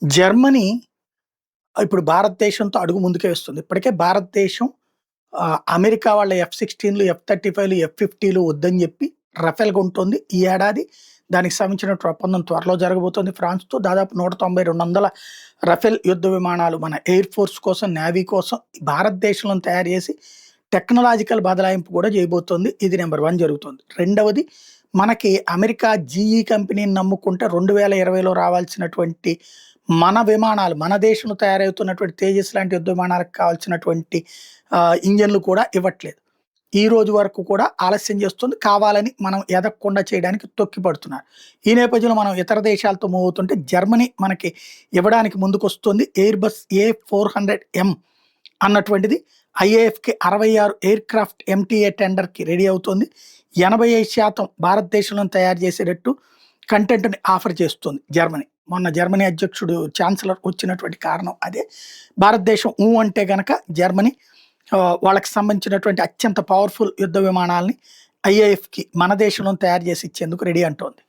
Germany భారతదేశంతో అడుగు ముందుకే వేస్తుంది. ఇప్పటికే భారతదేశం అమెరికా వాళ్ళ F-16లు, F-35లు, F-50లు వద్దని జెప్పి రఫేల్ కొంటోంది. ఈ ఏడాది దానికి సంబంధించినటువంటి ఒప్పందం త్వరలో జరగబోతోంది ఫ్రాన్స్‌తో. దాదాపు 190, 200 రఫేల్ యుద్ధ విమానాలు మన ఎయిర్ ఫోర్స్ కోసం, నేవీ కోసం భారతదేశంలోనే తయారు చేసి టెక్నాలాజికల్ బదలాయింపు కూడా చేయబోతోంది. ఇది నంబర్ 1 జరుగుతోంది. రెండవది మనకి అమెరికా జీఈ కంపెనీని నమ్ముకుంటే 2020లో రావాల్సినటువంటి మన విమానాలు, మన దేశంలో తయారవుతున్నటువంటి తేజస్ లాంటి యుద్ధ విమానాలకు కావాల్సినటువంటి ఇంజన్‌లు కూడా ఇవ్వట్లేదు. ఈ రోజు వరకు కూడా ఆలస్యం చేస్తుంది. కావాలని మనం ఎదగకుండా చేయడానికి తొక్కి పడుతున్నారు. ఈ నేపథ్యంలో మనం ఇతర దేశాలతో మూవ్ అవుతుంటే జర్మనీ మనకి ఇవ్వడానికి ముందుకొస్తుంది. ఎయిర్‌బస్ A400M అన్నటువంటిది ఐఏఎఫ్‌కి 66 ఎయిర్‌క్రాఫ్ట్ ఎంటీఏ టెండర్‌కి రెడీ అవుతోంది. 85% భారతదేశంలోనే తయారు చేసేటట్టు కంటెంట్‌ని ఆఫర్ చేస్తుంది జర్మనీ. మొన్న జర్మనీ అధ్యక్షుడు ఛాన్సలర్ వచ్చినటువంటి కారణం అదే. భారతదేశం అంటే గనక జర్మనీ వాళ్ళకి సంబంధించినటువంటి అత్యంత పవర్‌ఫుల్ యుద్ధ విమానాల్ని ఐఏఎఫ్‌కి మన దేశంలోనే తయారు చేసి ఇచ్చేందుకు రెడీ అంటోంది.